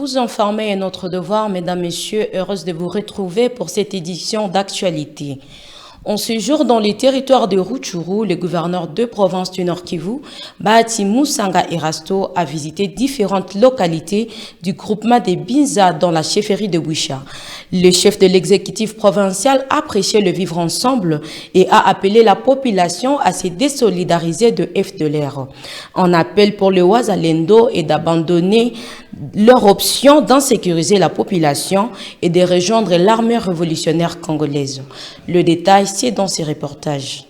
Vous informer est notre devoir, mesdames, messieurs, heureuse de vous retrouver pour cette édition d'actualité. En ce jour, dans les territoires de Rutshuru, le gouverneur de province du Nord Kivu, Bahati Musanga Erasto, a visité différentes localités du groupement des Binza dans la chefferie de Boucha. Le chef de l'exécutif provincial a prêché le vivre ensemble et a appelé la population à se désolidariser de FDLR. En appel pour le Wazalendo est d'abandonner leur option d'insécuriser la population et de rejoindre l'armée révolutionnaire congolaise. Le détail, c'est dans ces reportages.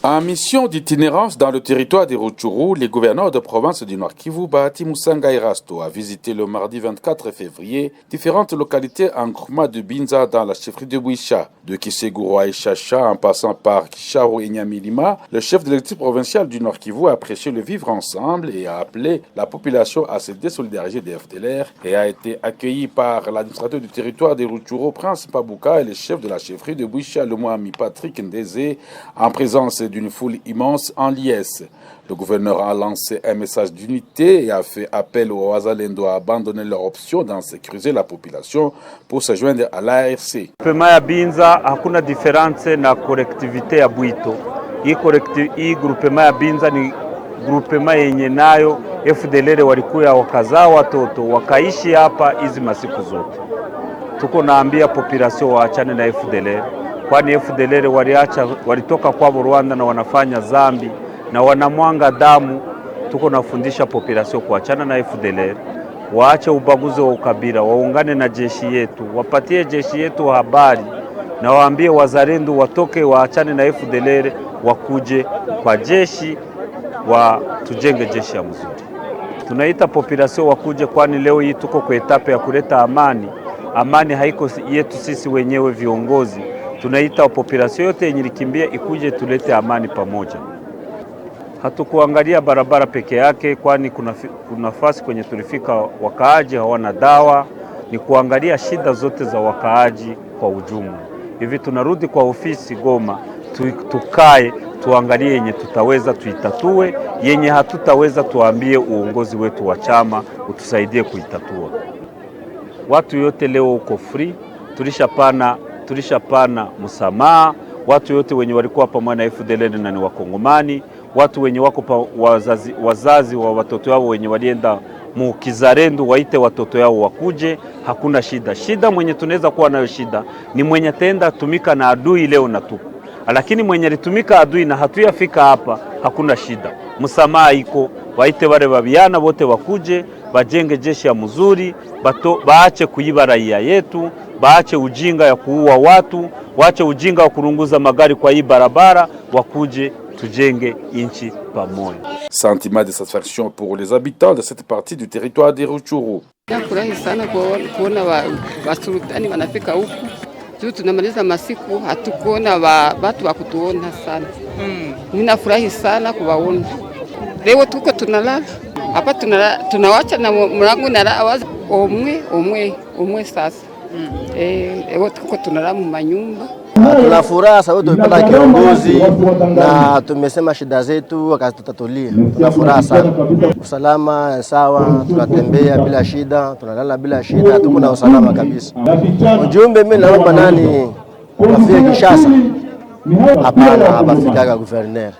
En mission d'itinérance dans le territoire de Rutshuru, le gouverneur de province du Nord Kivu, Bahati Musanga Erasto, a visité le mardi 24 février différentes localités en groupement de Binza dans la chefferie de Boucha. De Kiseguro à Ishacha, en passant par Kisharu et Nyamilima, le chef de l'exécutif provincial du Nord Kivu a prêché le vivre ensemble et a appelé la population à se désolidariser des FDLR et a été accueilli par l'administrateur du territoire de Rutshuru, Prince Pabuka, et le chef de la chefferie de Boucha, le Moami Patrick Ndeze, en présence d'une foule immense en liesse. Le gouverneur a lancé un message d'unité et a fait appel aux Wazalendo à abandonner leur option d'insécuriser la population pour se joindre à l'ARC. Groupement ya Binza hakuna diference na kolektivite ya Bwito. Hii groupement ya Binza ni groupement yenye nayo FDLR walikuya wakazaa watoto wakaishi hapa hizi masiku zote. Tuko naambia population waachane na FDLR. Kwani FDLR walitoka kwa Rwanda na wanafanya zambi na wanamwanga damu. Tuko nafundisha population kuachana na FDLR, waache ubaguzi wa ukabila, waungane na jeshi yetu, wapatie jeshi yetu habari na waambie wazalendo watoke waachane na FDLR, wakuje kwa jeshi tujenge jeshi ya mzuri. Tunaita population wakuje, kwani leo hii tuko kwa etape ya kuleta amani. Amani haiko yetu sisi wenyewe viongozi. Tunaita population yote yenye likimbia ikuje tulete amani pamoja. Hatukuangalia barabara peke yake, kwani kuna nafasi kwenye tulifika wakaaji hawana dawa. Ni kuangalia shida zote za wakaaji kwa ujumla. Hivi tunarudi kwa ofisi Goma, tukae tuangalie yenye tutaweza tuitatue, yenye hatutaweza tuambie uongozi wetu wa chama utusaidie kuitatua. Watu yote leo uko free, tulishapana msamaha. Watu yote wenye walikuwa pamoja na FDLR na ni wakongomani, watu wenye wako wazazi wa watoto wao wenye walienda mukizarendo waite watoto yao wakuje, hakuna shida. Shida mwenye tunaweza kuwa nayo shida ni mwenye tenda tumika na adui leo na tuko. Lakini mwenye alitumika adui na hatuyafika hapa, hakuna shida. Msamaha iko, waite wale babiana wote wakuje, bajenge jeshi ya mzuri, baache kuiba raia yetu, baache ujinga ya kuua watu, waache ujinga wa kurunguza magari kwa hii barabara, wakuje tujenge inchi pamoja. Sentiment de satisfaction pour les habitants de cette partie du territoire de Rutshuru. Nafurahi sana kuona wasultani wanafika huku. Juu tunamaliza masiku hatukuona watu wa kutuona sana. Ninafurahi sana kuwaona. Leo tuko tunalala. Hapa tunawacha na mlango na awazi omwe sasa. Leo tuko tunalala mu manyumba. Tuna furaha sababu tumepata kiongozi na tumesema shida zetu akatutatulia. Tuna furaha sana. Usalama sawa, tunatembea bila shida, tunalala bila shida, tuko na usalama kabisa. Ujumbe mimi naomba nani afike Kinshasa. Hapana, abafikaga governor.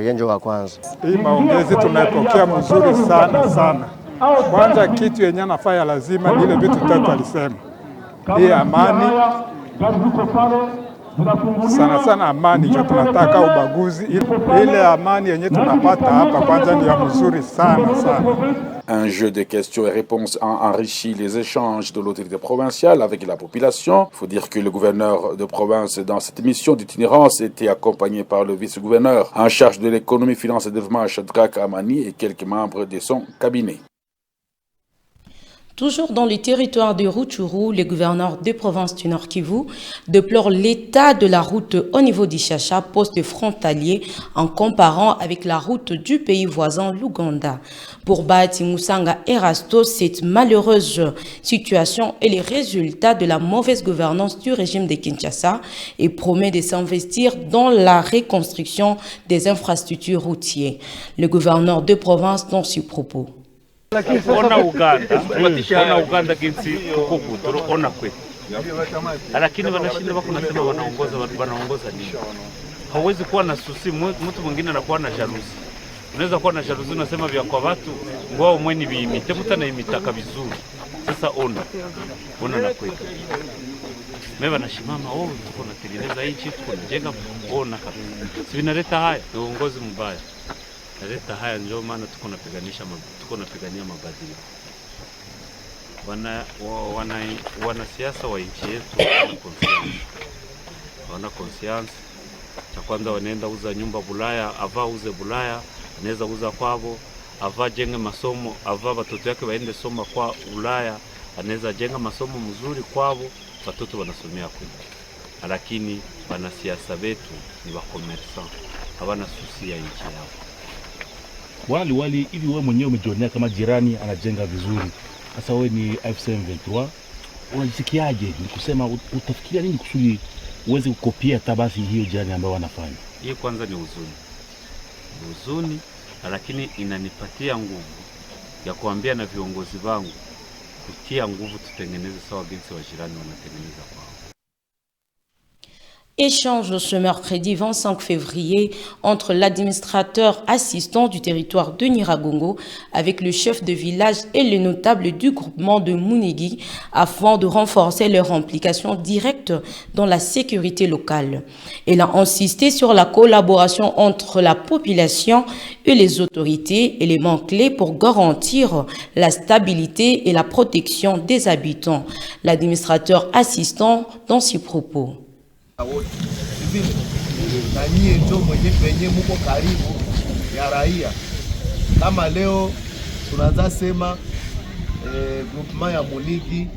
Yenjo wa kwanza. Hii maongezi tunapokea mzuri sana. Kwanza kitu yenye anafanya lazima ni ile vitu tatu alisema. Hii amani sana amani ndio tunataka, ubaguzi ile amani yenye tunapata hapa kwanza ni ya mzuri sana. Un jeu de questions et réponses a enrichi les échanges de l'autorité provinciale avec la population. Il faut dire que le gouverneur de province dans cette mission d'itinérance était accompagné par le vice-gouverneur en charge de l'économie, finance et développement Shadrach Amani et quelques membres de son cabinet. Toujours dans le territoire de Rutshuru, le gouverneur de province du Nord Kivu déplore l'état de la route au niveau d'Ishacha, poste frontalier, en comparant avec la route du pays voisin, l'Ouganda. Pour Bahati Musanga Erasto, cette malheureuse situation est le résultat de la mauvaise gouvernance du régime de Kinshasa et promet de s'investir dans la reconstruction des infrastructures routières. Le gouverneur de province dans ce propos. ona Uganda kinsi kuko kutoro ona kwetu, lakini wanashinda wako nasema wanaongoza nini? Hawezi kuwa na susi, mtu mwingine anakuwa na jaluzi. Unaweza kuwa na jaluzi unasema vya kwa watu ngwao mweni biimite, mtu na imitaka vizuri. Sasa ona na kwetu. Meba na shimama, tuko natengeneza nchi, tuko najenga, ona kabisa. Si vinaleta haya, ni uongozi mbaya. Naleta haya ndio maana tuko napigania mabadiliko. Wanasiasa wa nchi yetu wana conscience. Cha kwanza wanaenda uza nyumba Bulaya, ava uze Bulaya, anaweza uza kwao, ava jenge masomo, ava watoto yake waende soma kwa Ulaya, anaweza jenga masomo mzuri kwao, watoto wanasomea kwetu. Lakini wanasiasa wetu ni wa commerçant, hawana susi ya nchi yao. Wali hivi wewe mwenyewe umejionea kama jirani anajenga vizuri. Sasa wewe ni F23, unajisikiaje? Ni kusema utafikiria nini kusudi uweze kukopia tabasi hiyo jirani ambayo wanafanya? Hii kwanza ni huzuni, lakini inanipatia nguvu ya kuambia na viongozi wangu kutia nguvu tutengeneze sawa jinsi wa jirani wanatengeneza kwao. Échange ce mercredi 25 février entre l'administrateur assistant du territoire de Nyiragongo avec le chef de village et les notables du groupement de Mounigi afin de renforcer leur implication directe dans la sécurité locale. Il a insisté sur la collaboration entre la population et les autorités, élément clé pour garantir la stabilité et la protection des habitants. L'administrateur assistant dans ses propos. Na nyie ndio mwenye muko karibu ya raia. Kama leo tunaanza sema groupement ya Munigi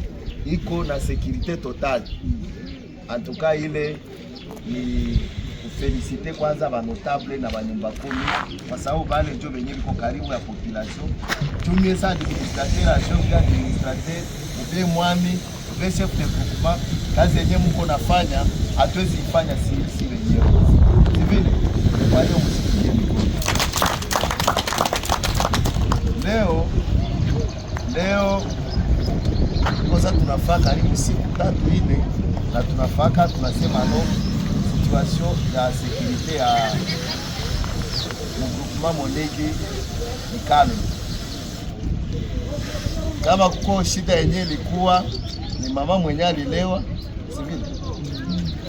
iko na sécurité totale. En tout cas ile ni kufelicite kwanza ba notable na ba nyumba kumi kwa sababu bale ndio wenye iko karibu ya population. Tumie sa administrateur administrateur ube mwami ube chef de groupement kazi yenyewe mko nafanya hatuwezi ifanya si wenyewe. Sivile? Kwa hiyo msikie mikono. Leo kosa tunafaa karibu siku 3-4 na tunasema no situation ya sécurité ya groupement Monegi ni calme. Kama kuko shida yenyewe ilikuwa ni mama mwenye alilewa, sivile?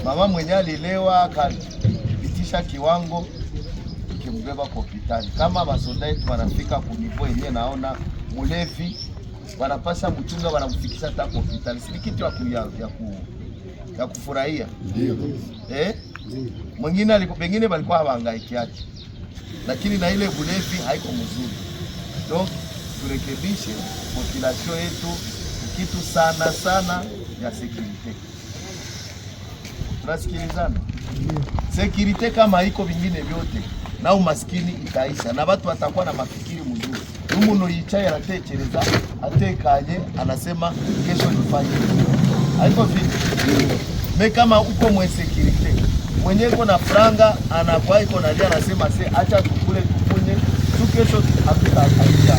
Mama mwenye alilewa akapitisha kiwango kimbeba kwa hospitali. Kama basoda yetu wanafika kunivo yenyewe naona mulevi wanapasha mchunga wanamfikisha hata kwa hospitali. Si kitu ya kufurahia. Ndio. Mwingine pengine walikuwa hawahangaiki yake. Lakini na ile mulevi haiko mzuri. Donc turekebishe population yetu kitu sana ya security. Tunasikilizana. Security kama iko vingine vyote na umaskini itaisha na watu watakuwa na mafikiri mzuri. Umuntu yicaye aratekereza atekanye anasema kesho nifanye. Haiko vipi? Me kama uko mwe security mwenye uko na franga anakuwa iko na dia anasema acha tukule tufunye tu kesho hatutaangalia.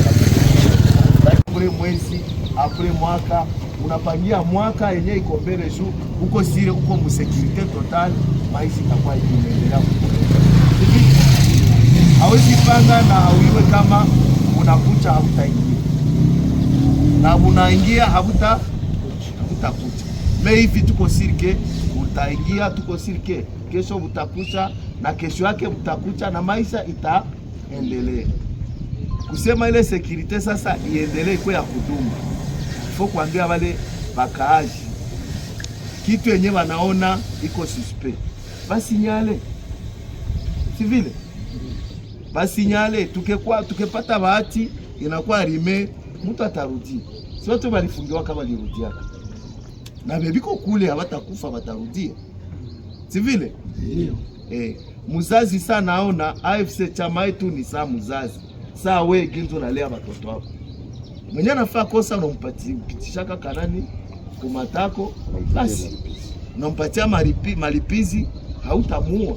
Kule mwezi apre mwaka unapangia mwaka yenye iko mbele juu uko sire uko msekirite total maisha itakuwa inaendelea. Hawezi panga na uiwe kama unakucha hautaingia. Na unaingia hautakucha. Me hivi tuko sirke utaingia tuko sirke kesho utakucha na kesho yake utakucha na maisha itaendelea. Kusema ile security sasa iendelee kwa ya kudumu. Ifo kuambia wale bakaaji kitu yenye wanaona iko suspect. Basi nyale. Sivile. Basi nyale tukepata bahati inakuwa rime mtu atarudi. Sio tu walifungiwa kama lirudia. Na bebiko kule hawatakufa watarudia. Sivile? Ndio. Muzazi sana naona AFC chama yetu ni saa muzazi. Saa wewe ginzo nalea watoto wako. Mwenye anafaa kosa unampatia pitishaka kanani kumatako basi. Unampatia malipizi hautamuua.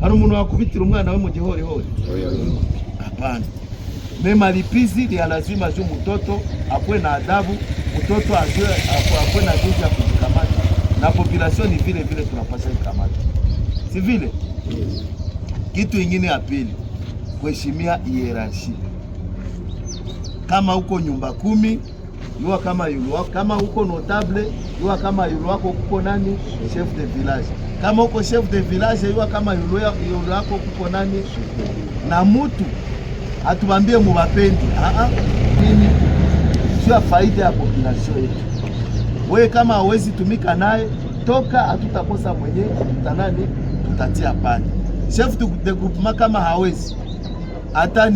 Hano umuntu wakubitira umwana we mu gihori hori. Hapana. malipizi ni ya lazima juu mtoto akuwe na adabu, mtoto akuwe na jinsi ya kujikamata, na population ni vile vile tunapaswa kukamata, si vile? Kitu ingine ya pili, kuheshimia hierarchia. Kama uko nyumba 10, yua kama yulu wako, kama uko notable, yua kama yulu wako kuko nani, chef de village. Kama uko chef de village, yua kama yulu wako kuko nani, na mutu atubambie muwapendi. Nini? Sio faida ya population yetu. Wewe kama hawezi tumika naye, toka, hatutakosa mwenye tutanani tutatia pale. Chef de groupement kama hawezi, hata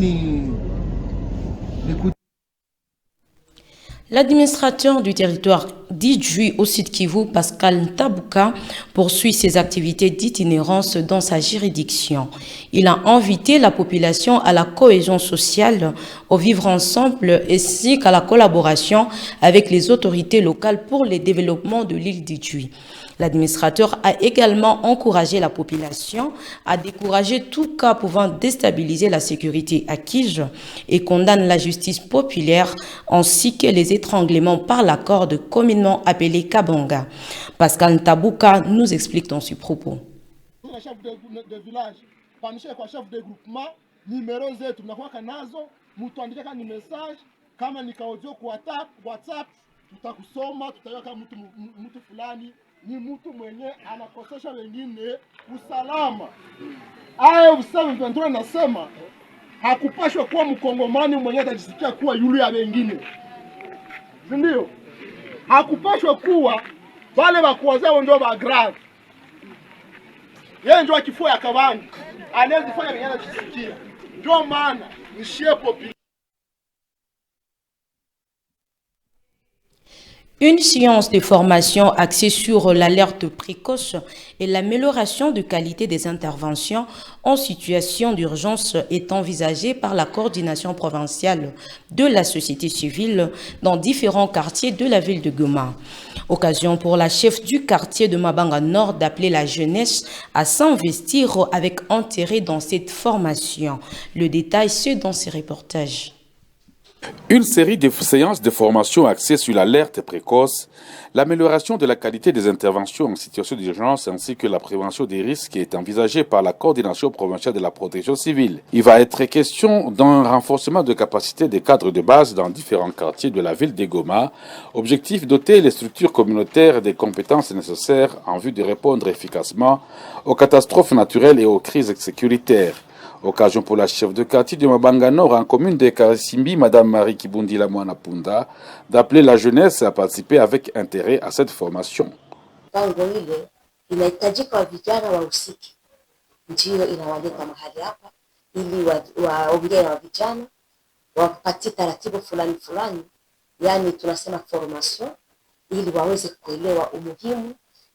L'administrateur du territoire d'Idjui au Sud Kivu, Pascal Ntabouka, poursuit ses activités d'itinérance dans sa juridiction. Il a invité la population à la cohésion sociale, au vivre ensemble ainsi qu'à la collaboration avec les autorités locales pour le développement de l'île d'Idjui. L'administrateur a également encouragé la population à décourager tout cas pouvant déstabiliser la sécurité acquise et condamne la justice populaire ainsi que les étranglements par la corde communément appelée Kabonga. Pascal Ntabouka nous explique dans ce propos. Le chef de village, chef de groupement, numéro zetu tunakuwa nazo, mtuandike kama ni message, kama ni audio kwa WhatsApp, tutakusoma, tutajua kama mtu fulani ni mtu mwenye anakosesha wengine usalama. Aya usemi 23 nasema hakupashwa kuwa mkongomani mwenye atajisikia kuwa yule ya wengine. Ndio. Hakupashwa kuwa wale wakuwazao ndio ba grave. Yeye ndio akifua ya kabangi. Anaweza fanya wengine anajisikia. Ndio maana ni shepo. Une séance de formation axée sur l'alerte précoce et l'amélioration de qualité des interventions en situation d'urgence est envisagée par la coordination provinciale de la société civile dans différents quartiers de la ville de Goma. Occasion pour la chef du quartier de Mabanga Nord d'appeler la jeunesse à s'investir avec intérêt dans cette formation. Le détail, c'est dans ces reportages. Une série de séances de formation axées sur l'alerte précoce, l'amélioration de la qualité des interventions en situation d'urgence ainsi que la prévention des risques est envisagée par la coordination provinciale de la protection civile. Il va être question d'un renforcement de capacité des cadres de base dans différents quartiers de la ville de Goma. Objectif, doter les structures communautaires des compétences nécessaires en vue de répondre efficacement aux catastrophes naturelles et aux crises sécuritaires. Occasion pour la chef de quartier de Mabanga Nord en commune de Karisimbi, Madame Marie Kibundi Lamwana Punda, d'appeler la jeunesse à participer avec intérêt à cette formation. Pango ile inahitajika vijana wahusike, ndio inawaleta mahali hapa ili waongee na vijana wapatie taratibu fulani, yani tunasema formation, ili waweze kuelewa umuhimu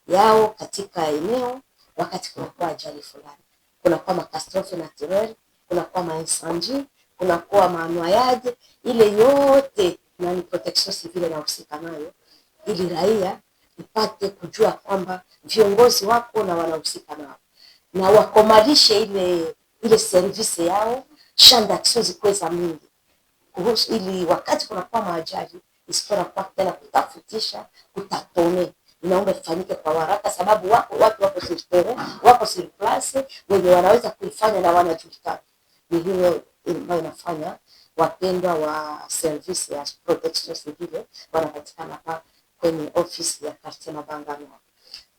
yao katika eneo wakati kunakuwa ajali fulani. Kunakuwa makastrofe naturel, kunakuwa maincendie, kunakuwa manoyade, ile yote na ni protection civile na husika nayo, ili raia ipate kujua kwamba viongozi wako na wanahusika nao, na wakomarishe ile service yao, champ d'action zikuwe za mingi kuhusu, ili wakati kunakuwa maajali isipora kwa tena kutafutisha, kutatone, inaomba ifanyike kwa haraka, sababu watu wako sur terrain, wako sur place, wenye wanaweza kuifanya na wanajulikana. Ni hiyo ambayo inafanya wapendwa wa service ya protection civile wanapatikana hapa kwenye ofisi ya quartier Mabanga Nord.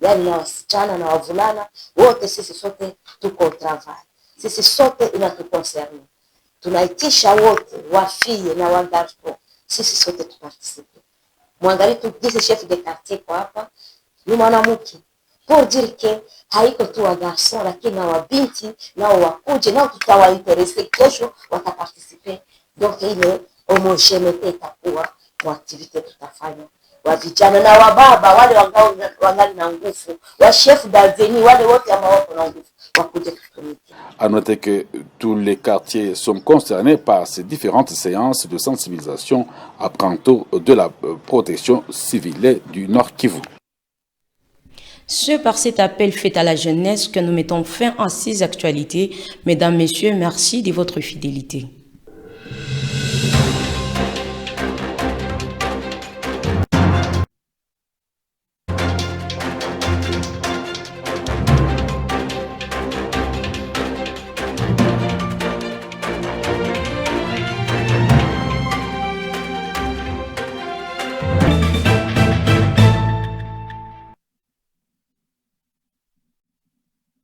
Yani na wasichana na wavulana wote, sisi sote tuko travail, sisi sote inatuconcerne. Tunaitisha wote wafie na wangarso, sisi sote tuparticipe. Mwangalie tu disi chef de quartier kwa hapa ni mwanamke, pour dire que haiko tu wa garçon, lakini na wabinti nao wakuje, nao tutawainteresse, kesho wataparticipe. Donc ile homogénéité itakuwa kwa activité tutafanya. Wa vijana na wababa wale wangali na nguvu, wa chef d'avenue wale wote ambao wako na nguvu wakuje kutumika. À noter que tous les quartiers sont concernés par ces différentes séances de sensibilisation à propos de la protection civile du Nord Kivu. C'est par cet appel fait à la jeunesse que nous mettons fin à ces actualités. Mesdames, Messieurs, merci de votre fidélité.